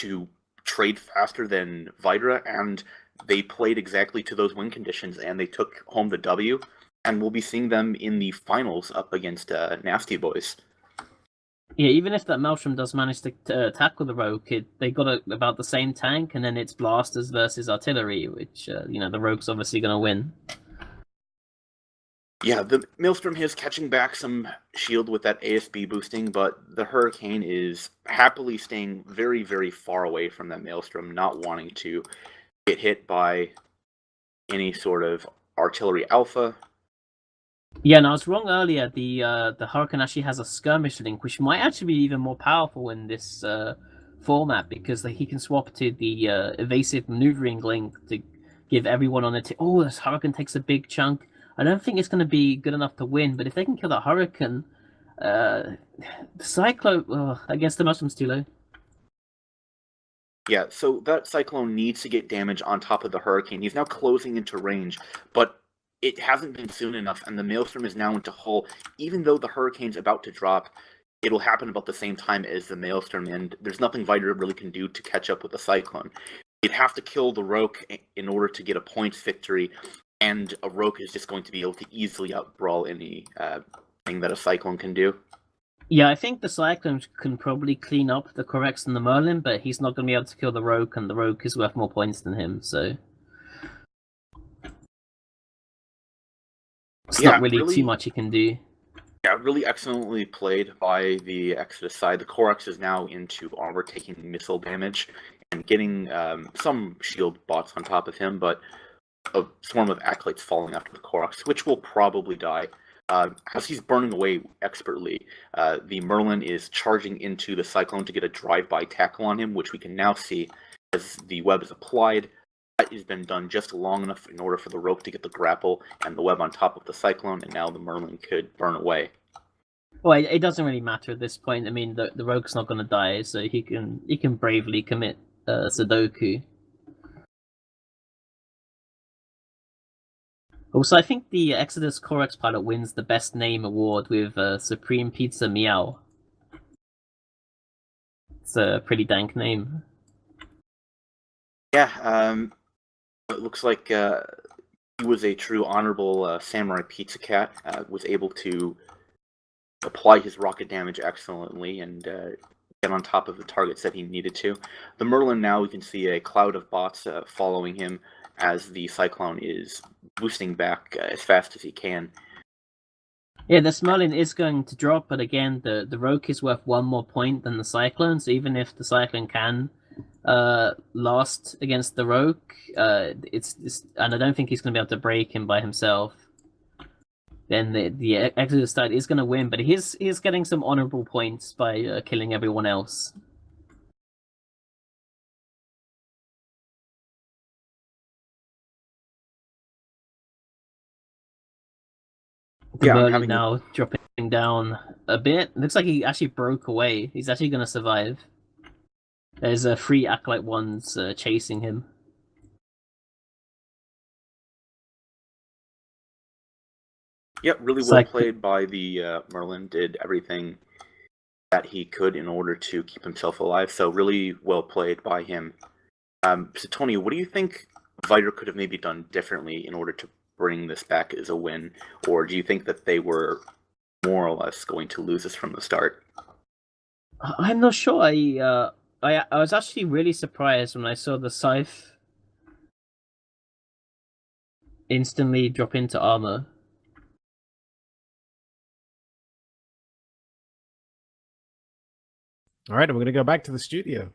to trade faster than Vidra, and they played exactly to those win conditions, and they took home the W, and we'll be seeing them in the finals up against Nasty Boys. Yeah, even if that Maelstrom does manage to tackle the Rogue, they got about the same tank, and then it's Blasters versus Artillery, which, the Rogue's obviously going to win. Yeah, the Maelstrom is catching back some shield with that ASB boosting, but the Hurricane is happily staying very, very far away from that Maelstrom, not wanting to get hit by any sort of artillery alpha. Yeah, and I was wrong earlier. The Hurricane actually has a skirmish link, which might actually be even more powerful in this format, because he can swap to the evasive maneuvering link to give everyone on it. Oh, this Hurricane takes a big chunk. I don't think it's going to be good enough to win, but if they can kill that Hurricane, the Cyclone, I guess the Mushroom's too low. Yeah, so that Cyclone needs to get damage on top of the Hurricane. He's now closing into range, but it hasn't been soon enough, and the Maelstrom is now into hull. Even though the Hurricane's about to drop, it'll happen about the same time as the Maelstrom, and there's nothing Vidra really can do to catch up with the Cyclone. You'd have to kill the Rogue in order to get a points victory, and a Rogue is just going to be able to easily outbrawl any thing that a Cyclone can do. Yeah, I think the Cyclone can probably clean up the Correx and the Merlin, but he's not going to be able to kill the Rogue, and the Rogue is worth more points than him, so... It's not really too much he can do. Yeah, really excellently played by the Exodus side. The Corex is now into armor, taking missile damage, and getting some shield bots on top of him, but a swarm of Acolytes falling after the Corex, which will probably die. As he's burning away expertly, the Merlin is charging into the Cyclone to get a drive-by tackle on him, which we can now see as the web is applied. That has been done just long enough in order for the Rogue to get the grapple and the web on top of the Cyclone, and now the Merlin could burn away. Well, it doesn't really matter at this point. I mean, the Rogue's not going to die, so he can bravely commit Sudoku. Also, I think the Exodus Corex pilot wins the Best Name award with Supreme Pizza Meow. It's a pretty dank name. Yeah, it looks like he was a true honorable Samurai Pizza Cat, was able to apply his rocket damage excellently and get on top of the targets that he needed to. The Merlin now, we can see a cloud of bots following him as the Cyclone is boosting back as fast as he can. Yeah, this Merlin is going to drop, but again, the Rogue is worth one more point than the Cyclone, so even if the Cyclone can last against the Rogue, it's and I don't think he's going to be able to break him by himself, then the Exodus side is going to win, but he's getting some honorable points by killing everyone else. The Merlin now dropping down a bit. Looks like he actually broke away. He's actually going to survive. There's 3 Acolyte ones chasing him. Yep, really well played by the Merlin. Did everything that he could in order to keep himself alive. So really well played by him. So Tony, what do you think Vidra could have maybe done differently in order to bring this back as a win? Or do you think that they were more or less going to lose this from the start? I'm not sure. I was actually really surprised when I saw the Scythe instantly drop into armor. All right, I'm going to go back to the studio.